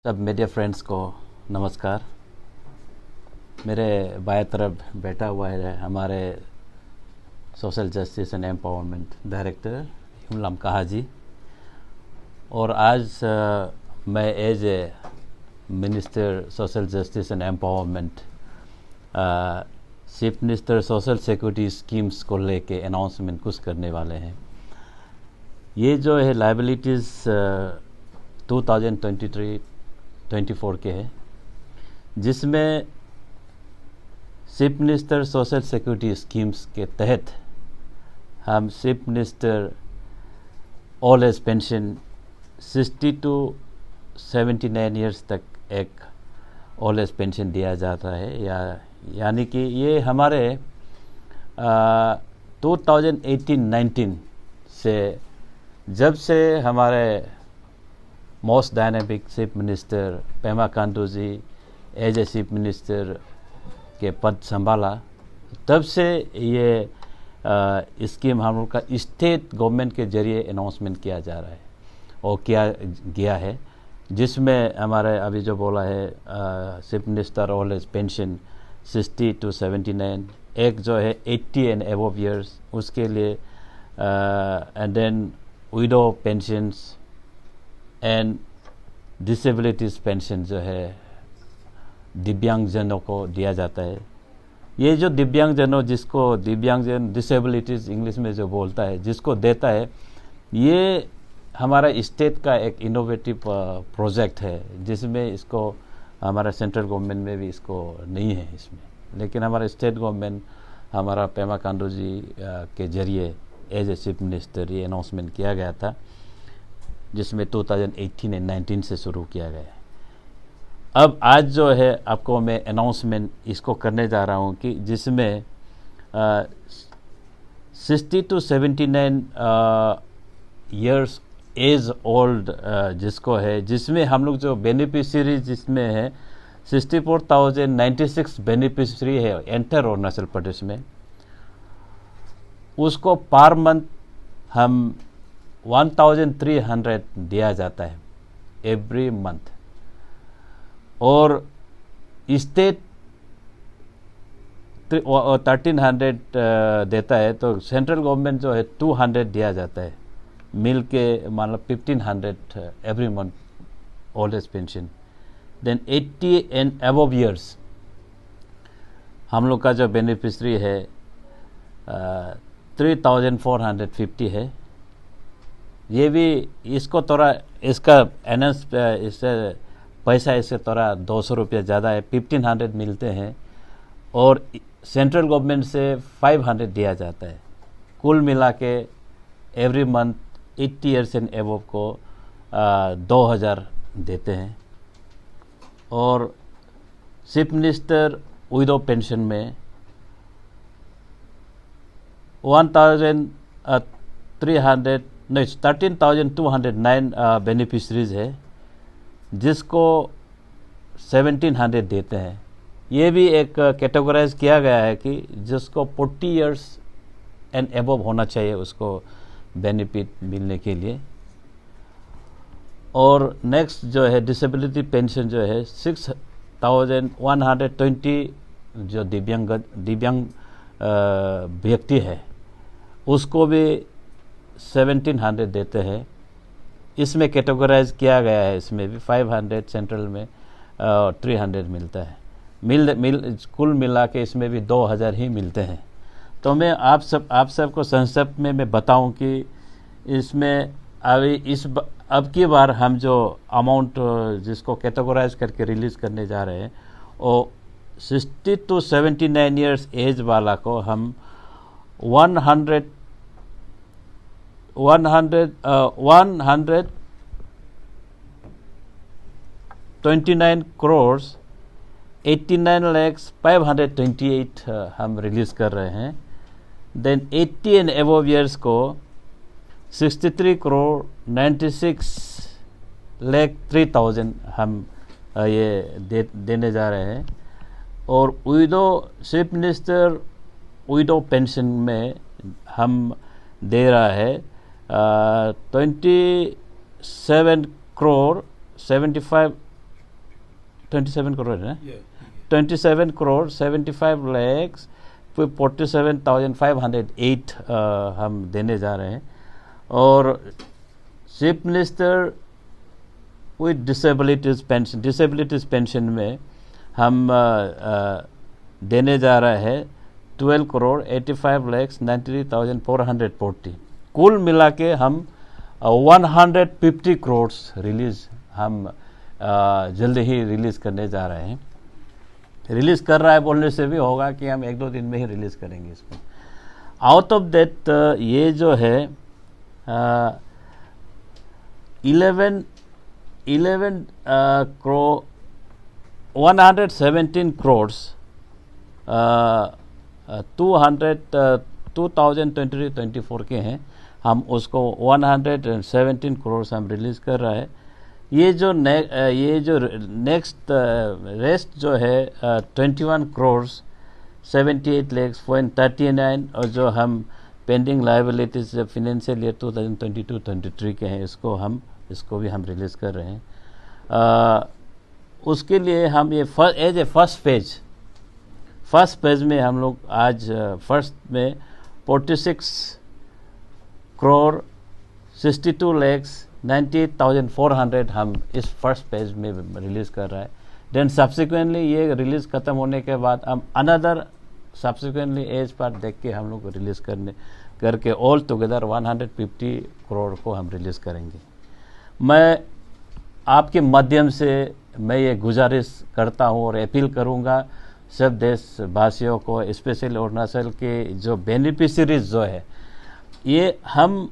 सब media friends को नमस्कार। मेरे बाएं तरफ बैठा हुआ है हमारे social justice and empowerment director Himlam Kaha ji. और आज मैं as a minister social justice and empowerment chief minister social security schemes को लेके अनाउंसमेंट कुछ करने वाले हैं। ये जो है लाइबिलिटीज़ 2023-24 के है, जिसमें chief minister social security schemes के तहत हम chief minister old age pension 60 to 79 years तक एक ओल्ड एज पेंशन दिया जाता है। यानी कि ये हमारे 2018-19 से जब से हमारे most dynamic chief minister Pema Khandu ji as a chief minister के पद संभाला, तब से ये स्कीम हम लोग का स्टेट गवर्नमेंट के जरिए अनाउंसमेंट किया जा रहा है और किया गया है, जिसमें हमारे अभी जो बोला है chief minister old age pension 60 to 79, एक जो है 80 एंड अबव ईयर्स उसके लिए, and then widow pensions and disabilities pension जो है दिव्यांगजनों को दिया जाता है। ये जो दिव्यांगजनों, जिसको दिव्यांगजन डिसेबिलिटीज़ इंग्लिश में जो बोलता है, जिसको देता है, ये हमारा स्टेट का एक इनोवेटिव प्रोजेक्ट है, जिसमें इसको हमारा सेंट्रल गवर्नमेंट में भी इसको नहीं है इसमें, लेकिन हमारा स्टेट गवर्नमेंट हमारा पेमा खांडू जी के जरिए एज ए चीफ मिनिस्टर ये अनाउंसमेंट किया गया था, जिसमें 2018 एंड 19 से शुरू किया गया है। अब आज जो है आपको मैं अनाउंसमेंट इसको करने जा रहा हूँ कि जिसमें 60 to 79 ईयर्स एज ओल्ड जिसको है, जिसमें हम लोग जो बेनिफिशियरी जिसमें है 64,096 बेनिफिशियरी है एंटर अरुणाचल प्रदेश में, उसको पर मंथ हम 1,300 दिया जाता है एवरी मंथ, और स्टेट 1300 देता है, तो सेंट्रल गवर्नमेंट जो है 200 दिया जाता है, मिल के मतलब 1500 every month old age pension. Then 80 and above years हम लोग का जो बेनिफिशरी है 3,450 है। ये भी इसको थोड़ा इसका एनएस इससे पैसा इससे थोड़ा 200 रुपये ज़्यादा है, 1500 मिलते हैं, और सेंट्रल गवर्नमेंट से 500 दिया जाता है। कुल मिला के every month 80 years and above को 2,000 देते हैं। और चीफ मिनिस्टर विडो पेंशन में 13,209 बेनिफिशरीज है, जिसको 1,700 देते हैं। ये भी एक कैटेगराइज किया गया है कि जिसको 40 ईयर्स एंड एबव होना चाहिए उसको बेनिफिट मिलने के लिए। और नेक्स्ट जो है डिसेबिलिटी पेंशन जो है 6,120 जो दिव्यांग व्यक्ति है उसको भी 1,700 देते हैं। इसमें कैटेगराइज किया गया है, इसमें भी 500 सेंट्रल में 300 मिलता है, कुल मिला के इसमें भी 2,000 ही मिलते हैं। तो मैं आप सबको संक्षिप्त में मैं बताऊं कि इसमें अभी अब की बार हम जो अमाउंट जिसको कैटेगराइज करके रिलीज़ करने जा रहे हैं, वो 60 to 79 ईयर्स एज वाला को हम 129 crores 89,528 हम रिलीज़ कर रहे हैं। देन 80 एंड अबव ईयर्स को 63 crore 96,03,000 हम ये देने जा रहे हैं। और window chief minister window pension में हम दे रहा है 27 crore 75 27 करोड़ है ना, 27 करोड़ 75 lakhs 47,508 हम देने जा रहे हैं। और chief minister with disabilities pension में हम देने जा रहे हैं 12 करोड़ 85 lakhs 93,440। कुल मिला के हम 150 करोड़ रिलीज हम जल्द ही रिलीज करने जा रहे हैं। रिलीज कर रहा है बोलने से भी होगा कि हम 1-2 दिन में ही रिलीज करेंगे इसको। आउट ऑफ दैट ये जो है 11 करोड़ 117 करोड़ 2023-24 के हैं, हम उसको 117 करोड़ हम रिलीज कर रहा है। ये जो नेक्स्ट रेस्ट जो है 21 करोड़ 78 lakhs 39 और जो हम पेंडिंग लायबिलिटीज फाइनेंशियल ईयर 2022-23 के हैं, इसको भी हम रिलीज कर रहे हैं। उसके लिए हम ये फर्स्ट पेज में हम लोग आज फर्स्ट में 46 करोड़ 62 lakhs 98,400 हम इस फर्स्ट पेज में रिलीज कर रहा है। देन सब्सिक्वेंटली ये रिलीज खत्म होने के बाद हम अनदर सब्सिक्वेंटली एज पार्ट देख के हम लोग रिलीज करके ऑल टुगेदर 150 करोड़ को हम रिलीज करेंगे। मैं आपके माध्यम से मैं ये गुजारिश करता हूँ और अपील करूँगा सब देशवासियों को, स्पेशली अरुणाचल के जो बेनिफिशरीज जो है, ये हम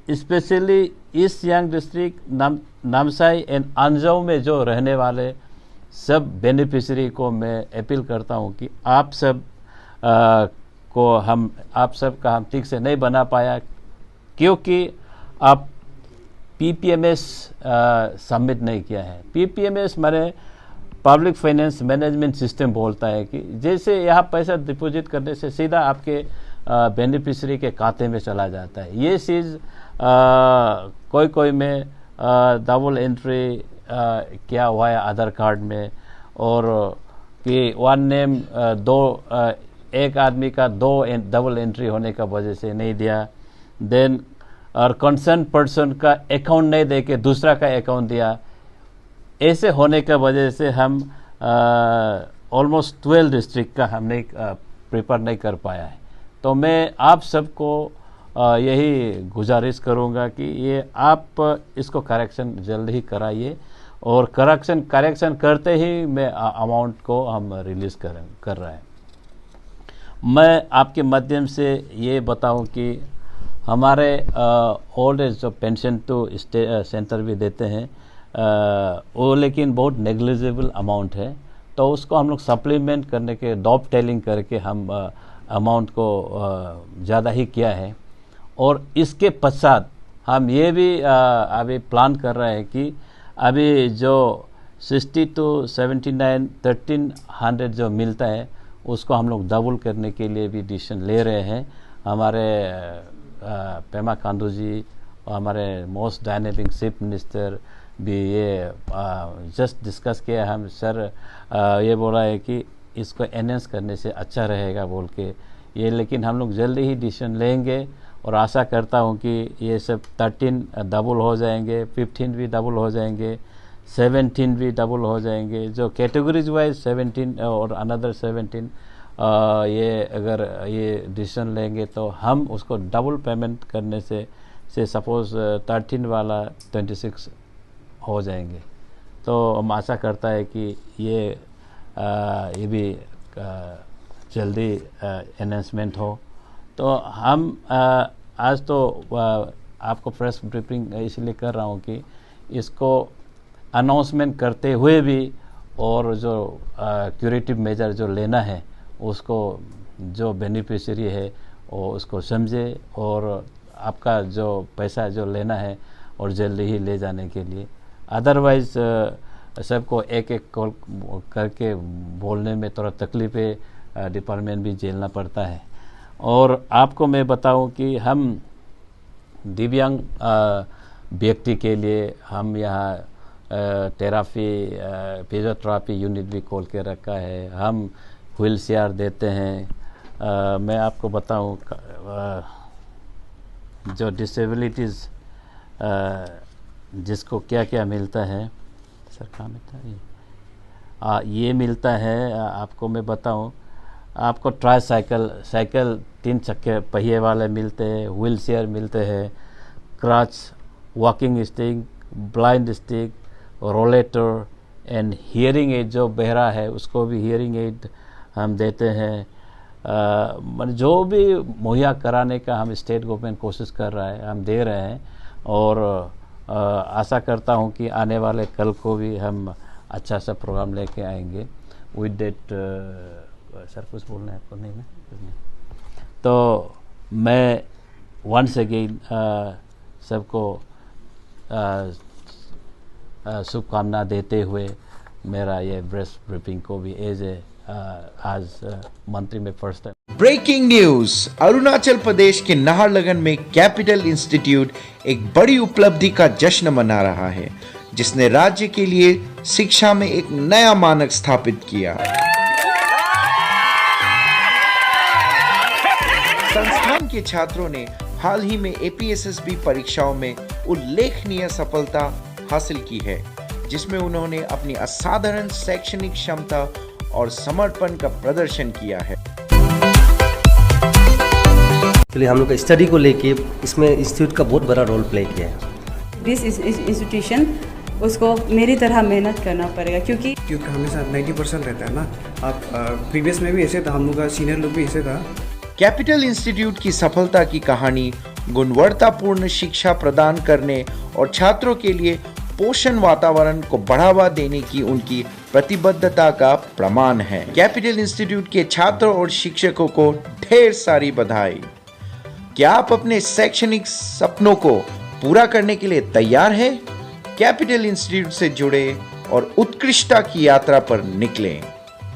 specially east Siang district Namsai and Anjaw में जो रहने वाले सब बेनिफिशरी को मैं अपील करता हूँ कि आप सब का हम ठीक से नहीं बना पाया क्योंकि आप पीपीएमएस सबमिट नहीं किया है। पीपीएमएस माने पब्लिक फाइनेंस मैनेजमेंट सिस्टम बोलता है कि जैसे यहाँ पैसा डिपॉजिट करने से सीधा आपके बेनिफिशरी के खाते में चला जाता है। ये चीज़ कोई में डबल एंट्री क्या हुआ है आधार कार्ड में, और कि वन नेम एक आदमी का 2 डबल एंट्री होने का वजह से नहीं दिया। देन और कंसर्न पर्सन का अकाउंट नहीं दे के दूसरा का अकाउंट दिया। ऐसे होने का वजह से हम ऑलमोस्ट 12 डिस्ट्रिक्ट का हमने प्रिपेयर नहीं कर पाया है। तो मैं आप सबको यही गुजारिश करूंगा कि ये आप इसको करेक्शन जल्द ही कराइए, और करेक्शन करते ही मैं अमाउंट को हम रिलीज कर रहे हैं। मैं आपके माध्यम से ये बताऊं कि हमारे ओल्ड एज जो पेंशन टू सेंटर भी देते हैं वो लेकिन बहुत नेग्लिजिबल अमाउंट है, तो उसको हम लोग सप्लीमेंट करने के डॉप टेलिंग करके हम अमाउंट को ज़्यादा ही किया है। और इसके पश्चात हम ये भी अभी प्लान कर रहे हैं कि अभी जो 60 to 79 1300 जो मिलता है उसको हम लोग डबल करने के लिए भी डिसीजन ले रहे हैं। हमारे पेमा खांडू जी और हमारे मोस्ट डायनेमिक चीफ मिनिस्टर भी ये जस्ट डिस्कस किया। हम सर ये बोला है कि इसको एनहेंस करने से अच्छा रहेगा बोल के ये, लेकिन हम लोग जल्दी ही डिसीजन लेंगे और आशा करता हूँ कि ये सब 13 डबल हो जाएंगे, 15 भी डबल हो जाएंगे, 17 भी डबल हो जाएंगे। जो कैटेगरीज वाइज 17 और अनदर 17 ये अगर ये डिसीजन लेंगे तो हम उसको डबल पेमेंट करने से सपोज 13 वाला 26 हो जाएंगे। तो हम आशा करता है कि ये भी जल्दी एनाउंसमेंट हो। तो हम आज तो आपको प्रेस ब्रीफिंग इसलिए कर रहा हूँ कि इसको अनाउंसमेंट करते हुए भी और जो क्यूरेटिव मेजर जो लेना है उसको जो बेनिफिशियरी है वो उसको समझे और आपका जो पैसा जो लेना है और जल्दी ही ले जाने के लिए। अदरवाइज़ सबको एक एक कॉल करके बोलने में थोड़ा तकलीफ़ें डिपार्टमेंट भी झेलना पड़ता है। और आपको मैं बताऊं कि हम दिव्यांग व्यक्ति के लिए हम यहाँ फिजियोथेरापी यूनिट भी खोल के रखा है। हम व्हील चेयर देते हैं। मैं आपको बताऊं, जो डिसेबिलिटीज़ जिसको क्या क्या मिलता है, सर कहाँ मिलता है ये मिलता है। आपको मैं बताऊं, आपको साइकिल 3 चक्के पहिए वाले मिलते हैं, व्हील चेयर मिलते हैं, crutch, walking stick, blind stick, rollator and hearing aid. जो बहरा है उसको भी हियरिंग एड हम देते हैं। जो भी मुहैया कराने का हम स्टेट गवर्नमेंट कोशिश कर रहा है, हम दे रहे हैं। और आशा करता हूं कि आने वाले कल को भी हम अच्छा सा प्रोग्राम लेके आएंगे विद डेट। सर कुछ बोलना है आपको? नहीं ना? तो मैं वंस अगेन सबको शुभकामना देते हुए मेरा ये प्रेस ब्रीफिंग को भी आज मंत्री में first time. Breaking news, Arunachal Pradesh के नाहरलगुन में कैपिटल इंस्टीट्यूट एक बड़ी उपलब्धि का जश्न मना रहा है, जिसने राज्य के लिए शिक्षा में एक नया मानक स्थापित किया। संस्थान के छात्रों ने हाल ही में APSSB परीक्षाओं में उल्लेखनीय सफलता हासिल की है, जिसमें उन्होंने अपनी असाधारण शैक्षणिक क्षमता और समर्पण का प्रदर्शन किया है। इसलिए हम लोग का स्टडी को लेके इसमें इंस्टीट्यूट का बहुत बड़ा रोल प्ले किया है। दिस इंस्टीट्यूशन उसको मेरी तरह मेहनत करना पड़ेगा, क्योंकि हमेशा 90% रहता है ना। आप प्रीवियस में भी ऐसे था, हम लोग का सीनियर लोग भी ऐसे था। कैपिटल इंस्टीट्यूट की सफलता की कहानी गुणवत्तापूर्ण शिक्षा प्रदान करने और छात्रों के लिए पोषण वातावरण को बढ़ावा देने की उनकी प्रतिबद्धता का प्रमाण है। कैपिटल इंस्टीट्यूट के छात्रों और शिक्षकों को ढेर सारी बधाई। क्या आप अपने शैक्षणिक सपनों को पूरा करने के लिए तैयार हैं? कैपिटल इंस्टीट्यूट से जुड़े और उत्कृष्टता की यात्रा पर निकलें।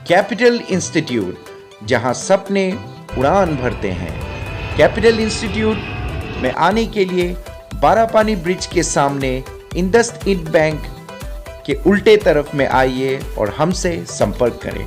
कैपिटल इंस्टीट्यूट, जहां सपने उड़ान भरते हैं। कैपिटल इंस्टीट्यूट में आने के लिए बारापानी ब्रिज के सामने इंडसइंड बैंक के उल्टे तरफ में आइए और हमसे संपर्क करें।